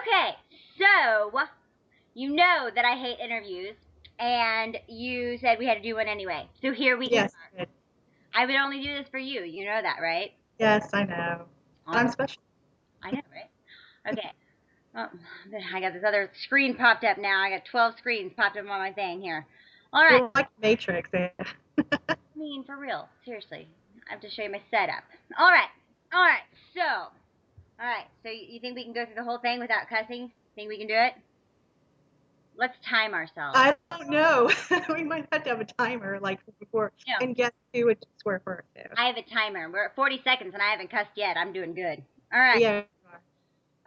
Okay, so you know that I hate interviews, and you said we had to do one anyway. So here we Yes, are. good. I would only do this for you. You know that, right? Yes, I know. I'm Awesome. special. I know, right? Okay. Oh, I got this other screen popped up now. I got 12 screens popped up on my thing here. All right. You're like Matrix. Eh? I mean, for real. Seriously. I have to show you my setup. All right. All right. So, all right. So you think we can go through the whole thing without cussing? Think we can do it? Let's time ourselves. I don't know. We might have to have a timer like before No, and guess who would swear first. Too. I have a timer. We're at 40 seconds and I haven't cussed yet. I'm doing good. All right. Yeah.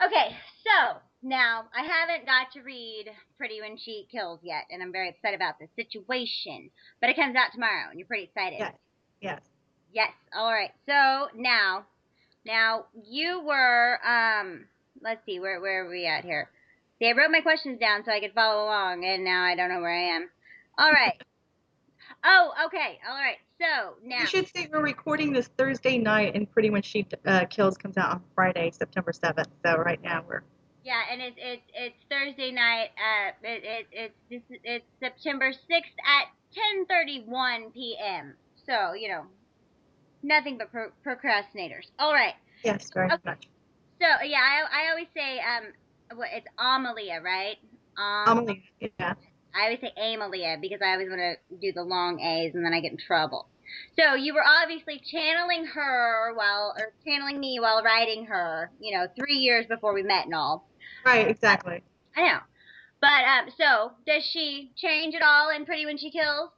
Okay, so now I haven't got to read Pretty When She Kills yet, and I'm very upset about this situation. But it comes out tomorrow, and you're pretty excited. Yes. Yes. Yes. All right. So now you were let's see, where are we at here? See, I wrote my questions down so I could follow along, and now I don't know where I am. All right. Oh, okay. All right. So We now, should say we're recording this Thursday night, and Pretty When She Kills comes out on Friday, September 7th. So right now we're. yeah, and it's Thursday night. It's September 6th at 10:31 p.m. So nothing but procrastinators. All right. Yes, very Okay. much. So yeah, I always say what it's Amalia, right? Amelie. Yeah. I always say Amalia because I always want to do the long A's and then I get in trouble. So you were obviously channeling her or channeling me while writing her. 3 years before we met and all. Right. Exactly. I know. But so does she change at all in Pretty When She Kills?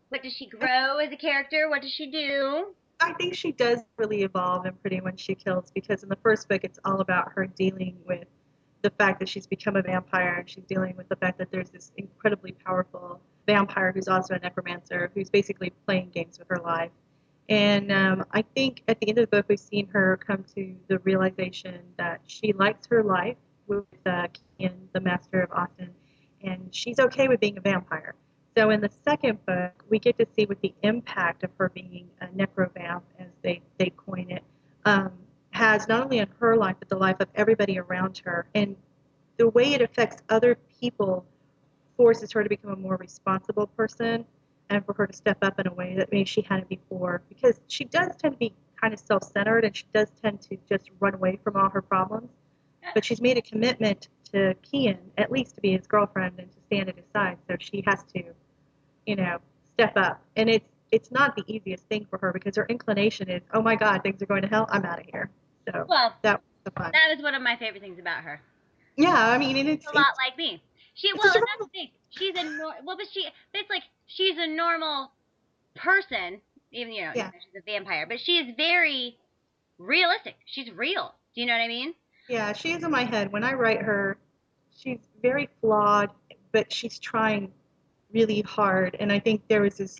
What does she grow as a character? What does she do? I think she does really evolve in Pretty When She Kills because in the first book it's all about her dealing with the fact that she's become a vampire and she's dealing with the fact that there's this incredibly powerful vampire who's also a necromancer who's basically playing games with her life. And I think at the end of the book we've seen her come to the realization that she likes her life with Kian, the master of Austin, and she's okay with being a vampire. So in the second book, we get to see what the impact of her being a necrovamp, as they coin it, um, has not only in her life, but the life of everybody around her. And the way it affects other people forces her to become a more responsible person and for her to step up in a way that maybe she hadn't before. Because she does tend to be kind of self-centered and she does tend to just run away from all her problems. But she's made a commitment to Kian, at least to be his girlfriend and to stand at his side. So she has to you know, step up. And it's not the easiest thing for her because her inclination is, oh my God, things are going to hell. I'm out of here. So Well, that was the fun. that was one of my favorite things about her. Yeah, I mean, and A lot like me. it's a Well, and that's survival. the thing. But it's like she's a normal person, even Yeah, though she's a vampire. But she is very realistic. She's real. Do you know what I mean? yeah, she is in my head. When I write her, she's very flawed, but she's trying really hard. And I think there was this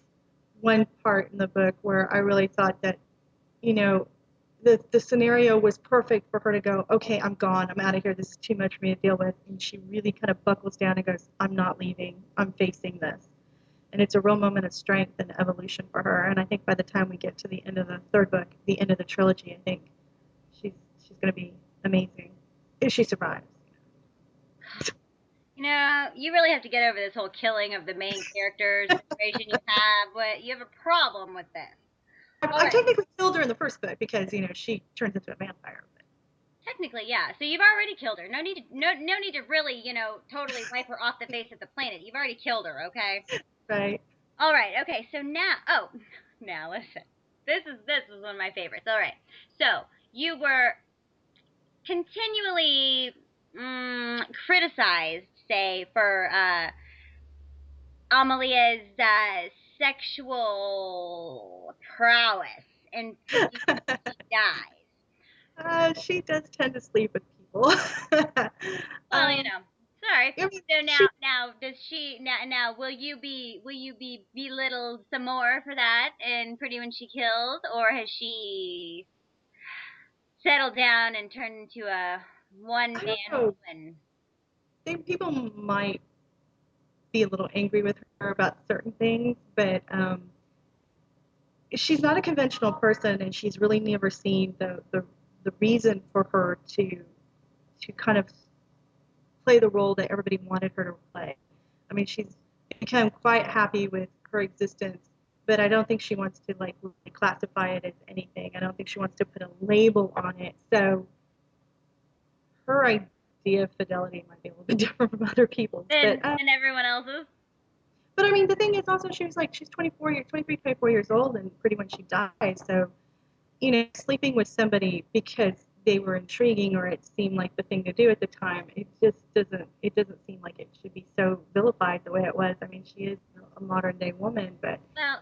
one part in the book where I really thought that, you know, the scenario was perfect for her to go, okay, I'm gone. I'm out of here. This is too much for me to deal with. And she really kind of buckles down and goes, I'm not leaving. I'm facing this. And it's a real moment of strength and evolution for her. And I think by the time we get to the end of the third book, the end of the trilogy, I think she's she's going to be amazing if she survives. You really have to get over this whole killing of the main character situation you have. But you have a problem with this. All I right. technically killed her in the first book because she turns into a vampire. Technically, yeah. So you've already killed her. No need to really, totally wipe her off the face of the planet. You've already killed her, okay? Right? All right. Okay. So now, now listen. This is one of my favorites. All right. So you were continually criticized, say, for Amalia's sexual prowess and Pretty When She Dies. She does tend to sleep with people. Well, um, sorry. I mean, So she now does she now will you be belittled some more for that in Pretty When She Kills, or has she settled down and turned into a one I don't man know. woman? People might be a little angry with her about certain things, but she's not a conventional person, and she's really never seen the reason for her to kind of play the role that everybody wanted her to play. I mean, she's become quite happy with her existence, but I don't think she wants to like classify it as anything. I don't think she wants to put a label on it. So her idea of fidelity might be a little bit different from other people's. than everyone else's. But I mean, the thing is also she's 23, 24 years old, and pretty when she dies. So sleeping with somebody because they were intriguing or it seemed like the thing to do at the time, it doesn't seem like it should be so vilified the way it was. I mean, she is a modern day woman, but Well,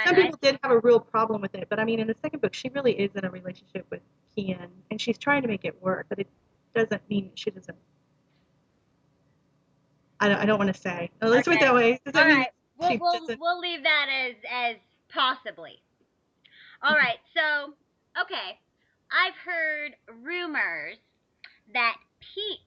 some people did have a real problem with it. But I mean, in the second book, she really is in a relationship with Kian, and she's trying to make it work, but it doesn't mean she doesn't. I don't want to say. Let's put it okay. that way. Does All that mean right. We'll she we'll doesn't? we'll leave that as possibly. All right. So, okay. I've heard rumors that Pete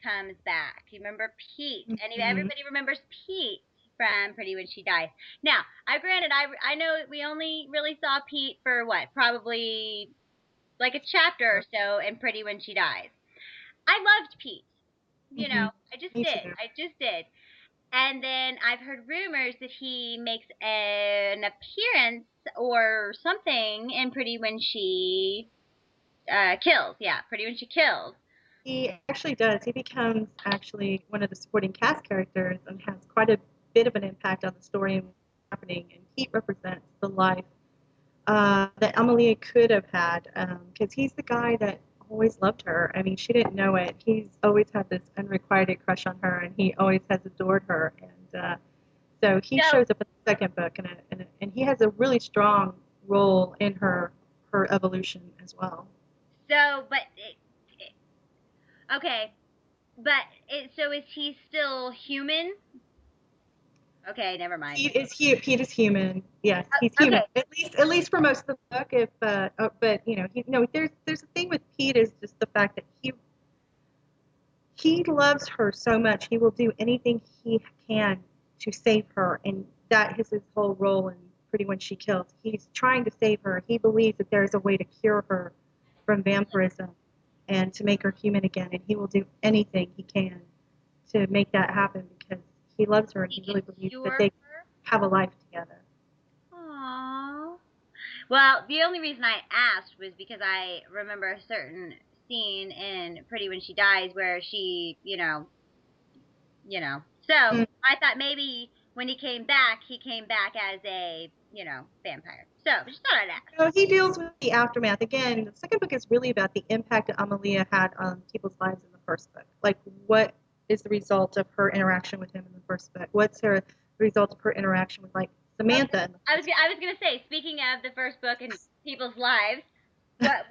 comes back. You remember Pete? Mm-hmm. Everybody remembers Pete from Pretty When She Dies. Now, granted, I know we only really saw Pete for what, probably like a chapter or so in Pretty When She Dies. I loved Pete. Mm-hmm. I just Me did. too. I just did. And then I've heard rumors that he makes an appearance or something in Pretty When She Kills. Yeah, Pretty When She Kills. He actually does. He becomes actually one of the supporting cast characters and has quite a bit of an impact on the story and what's happening. And he represents the life that Amelia could have had because he's the guy that always loved her. I mean, she didn't know it. He's always had this unrequited crush on her, and he always has adored her. And so he So, shows up in the second book, and he has a really strong role in her evolution as well. but okay, but so is he still human? Okay, never mind. Pete is human. Yes, he's human. Okay, At least for most of the book. If but there's a thing with Pete is just the fact that he loves her so much he will do anything he can to save her, and that is his whole role in Pretty When She Kills. He's trying to save her. He believes that there's a way to cure her from vampirism and to make her human again, and he will do anything he can to make that happen because he loves her and he he can really believes that cure they her. have a life together. Aww. Well, the only reason I asked was because I remember a certain scene in Pretty When She Dies where she. So Mm. I thought maybe when he came back as a, vampire. So just thought I'd ask. So he deals with the aftermath. Again, the second book is really about the impact that Amelia had on people's lives in the first book. Like, what is the result of her interaction with him in the first book? What's the result of her interaction with, like, Samantha in the I was first book? I was gonna say, speaking of the first book and people's lives,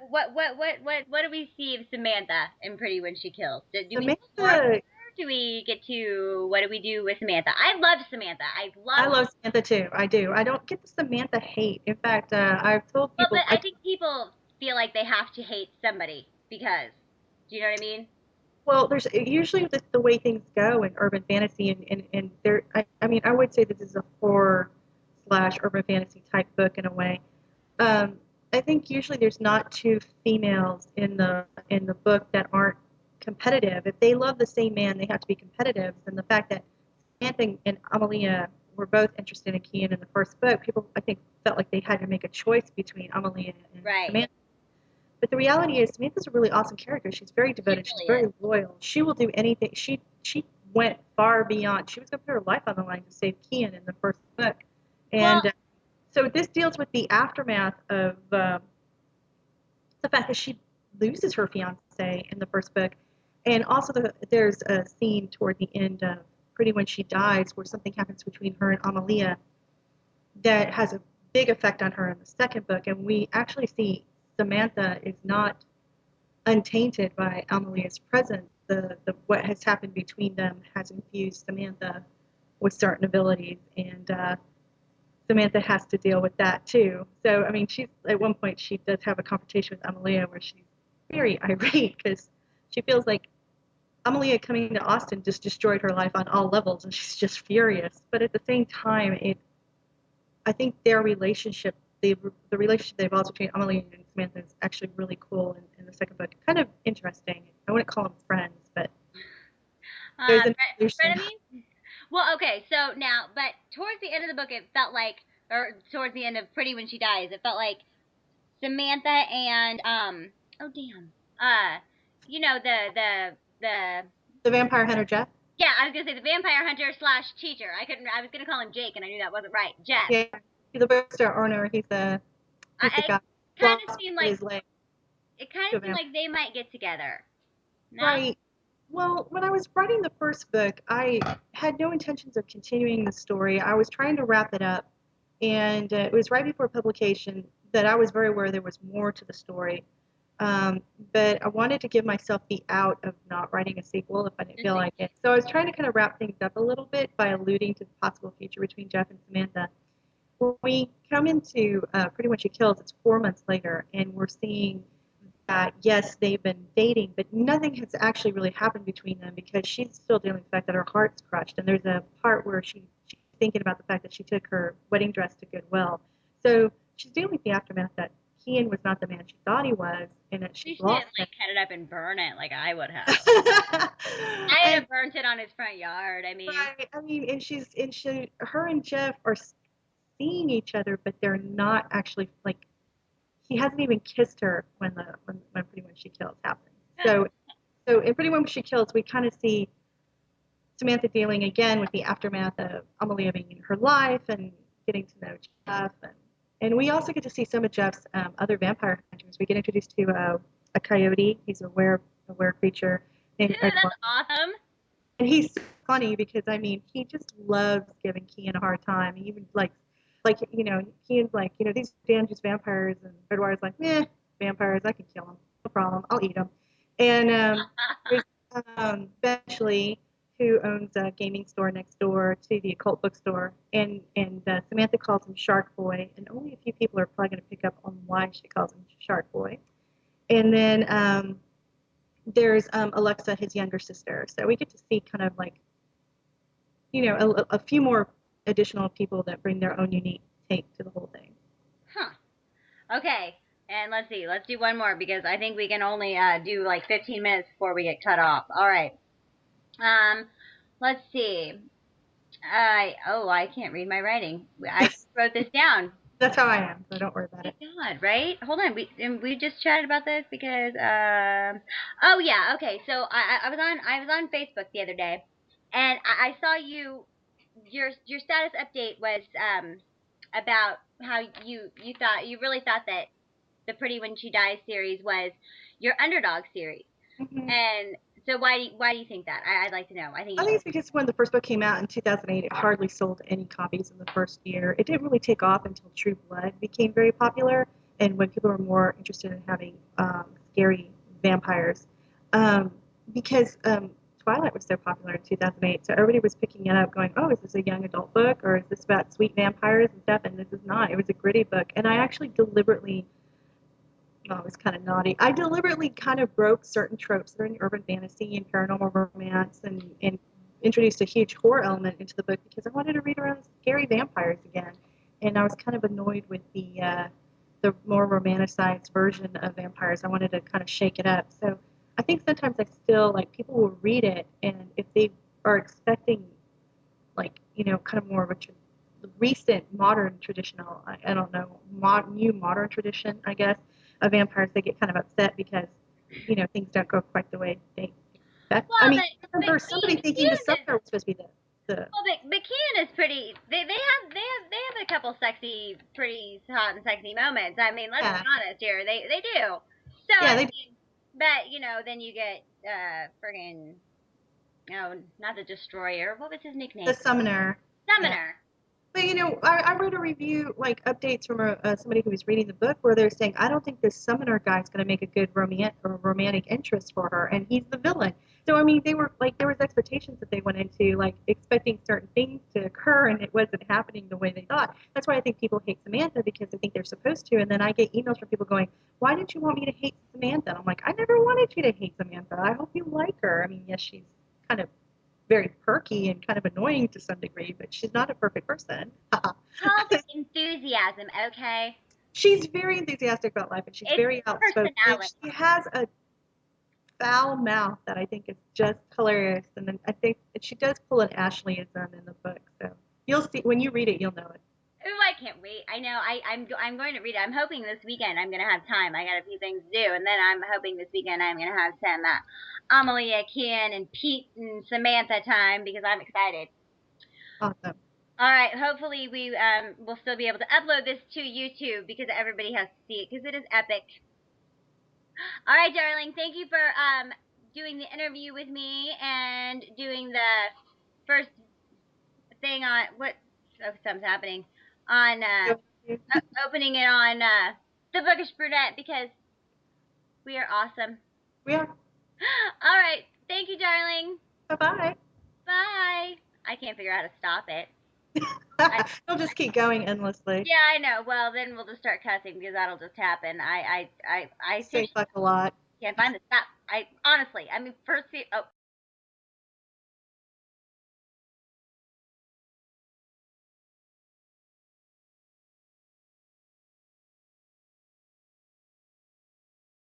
what do we see of Samantha in Pretty When She Kills? Do we see more of Samantha, her? Do we get to what do we do with Samantha? I love Samantha. I I love. love Samantha too. I do. I don't get the Samantha hate. In fact, I've told Well, but people, I think people feel like they have to hate somebody because. Do you know what I mean? well, there's usually the way things go in urban fantasy, and there, I mean, I would say this is a horror slash urban fantasy type book in a way. Um, I think usually there's not two females in the book that aren't competitive. If they love the same man, they have to be competitive. And the fact that Samantha and Amelia were both interested in Kian in the first book, people I think felt like they had to make a choice between Amelia and Right. Samantha. But the reality is Samantha's a really awesome character. She's very She devoted. She's really is. very loyal. She will do anything. She went far beyond. She was going to put her life on the line to save Kian in the first book, Well, and so this deals with the aftermath of the fact that she loses her fiance in the first book, and also there's a scene toward the end of Pretty When She Dies where something happens between her and Amelia that has a big effect on her in the second book, and we actually see Samantha is not untainted by Amelia's presence. The what has happened between them has infused Samantha with certain abilities, and Samantha has to deal with that too. So I mean, she's at one point she does have a confrontation with Amelia where she's very irate because she feels like Amelia coming to Austin just destroyed her life on all levels, and she's just furious. But at the same time, I think their relationship, the relationship they've also between Amelia and Samantha is actually really cool in the second book. Kind of interesting. I wouldn't call them friends, but There's an evolution. frenemies. Well, okay, so now, but towards the end of the book, it felt like, or towards the end of Pretty when she dies, it felt like Samantha and oh damn, you know the The vampire hunter Jeff. yeah, I was gonna say the vampire hunter slash teacher. I was gonna call him Jake, and I knew that wasn't right. Jeff. Yeah, he's a bookstore owner. He's the I guy who kind of lost seemed like his leg it kind to of a seemed vampire. like they might get together. No. Right. Well, when I was writing the first book, I had no intentions of continuing the story. I was trying to wrap it up, and it was right before publication that I was very aware there was more to the story. But I wanted to give myself the out of not writing a sequel if I didn't feel like it. So I was trying to kind of wrap things up a little bit by alluding to the possible future between Jeff and Samantha. When we come into Pretty When She Kills, it's 4 months later, and we're seeing that yes, they've been dating, but nothing has actually really happened between them because she's still dealing with the fact that her heart's crushed. And there's a part where she's thinking about the fact that she took her wedding dress to Goodwill. So she's dealing with the aftermath that Kian was not the man she thought he was, and that She she's didn't lost him. like cut it up and burn it like I would have. I would And have burnt it on his front yard. I mean, right, I mean, her and Jeff are seeing each other, but they're not actually like he hasn't even kissed her when Pretty When She Kills happens. So in Pretty When She Kills, we kind of see Samantha dealing again with the aftermath of Amelia being in her life and getting to know Jeff, and we also get to see some of Jeff's other vampire hunters. We get introduced to a coyote. He's a were creature named dude, Edward, that's awesome. and he's so funny because I mean he just loves giving Kian a hard time. He even like Kian's like these are dangerous vampires, and Edward's like vampires, I can kill them, no problem, I'll eat them. And there's Benchley, who owns a gaming store next door to the occult bookstore, and Samantha calls him Shark Boy, and only a few people are probably going to pick up on why she calls him Shark Boy. And then there's Alexa, his younger sister. So we get to see kind of like a few more additional people that bring their own unique take to the whole thing. Huh. Okay. And let's see. Let's do one more because I think we can only do like 15 minutes before we get cut off. All right. Um, let's see. I can't read my writing. I just wrote this down. That's how I am, so don't worry about My it. God, right? Hold on. We just chatted about this because oh yeah, okay. So I was on Facebook the other day, and I saw your status update was about how you thought you really thought that the Pretty When She Dies series was your underdog series. Mm-hmm. And so why do you think that? I'd like to know. I think I you think should. it's because when the first book came out in 2008, it hardly sold any copies in the first year. It didn't really take off until True Blood became very popular, and when people were more interested in having scary vampires. Um, because Twilight was so popular in 2008, so everybody was picking it up, going, "Oh, is this a young adult book, or is this about sweet vampires and stuff?" And this is not. It was a gritty book, and I actually deliberately well, it was kind of naughty. I deliberately kind of broke certain tropes that are in urban fantasy and paranormal romance and introduced a huge horror element into the book because I wanted to read around scary vampires again. And I was kind of annoyed with the more romanticized version of vampires. I wanted to kind of shake it up. So I think sometimes I still like people will read it and if they are expecting like kind of more of a recent modern traditional I don't know new modern tradition I guess of vampires they get kind of upset because things don't go quite the way they expect. I Well, mean I but remember somebody thinking the Kean is summoner was supposed to be the well, but Kean is pretty. They have a couple sexy, pretty hot and sexy moments. I mean, let's be yeah honest here. They do. So yeah I they mean, but then you get friggin' no, not the Destroyer. What was his the nickname? summoner. Yeah. Summoner. But I wrote a review, like updates from somebody who was reading the book, where they're saying, I don't think this summoner guy is going to make a good romantic interest for her, and he's the villain. So I mean, they were like there was expectations that they went into, like expecting certain things to occur, and it wasn't happening the way they thought. That's why I think people hate Samantha because they think they're supposed to, and then I get emails from people going, "Why did you want me to hate Samantha?" And I'm like, I never wanted you to hate Samantha. I hope you like her. I mean, yes, she's kind of very perky and kind of annoying to some degree, but she's not a perfect person. Called enthusiasm. Okay, She's very enthusiastic about life and she's it's very outspoken. And personality. she has foul mouth that I think is just hilarious. And then I think she does pull an Ashleyism in the book. So you'll see when you read it, you'll know it. Ooh, I can't wait. I know. I'm going to read it. I'm hoping this weekend I'm going to have time. I got a few things to do, and then I'm hoping this weekend I'm going to have some Amelia, Ken, and Pete and Samantha time because I'm excited. Awesome. All right. Hopefully we will still be able to upload this to YouTube because everybody has to see it because it is epic. All right, darling. Thank you for doing the interview with me and doing the first thing on what oh, something's happening on opening it on the Bookish Brunette because we are awesome. We are. All right. Thank you, darling. Bye bye. Bye. I can't figure out how to stop it. It'll just keep going endlessly. Yeah, I know. Well, then we'll just start cussing because that'll just happen. I Say fuck a lot. can't find the stop. I honestly, I mean, first, oh,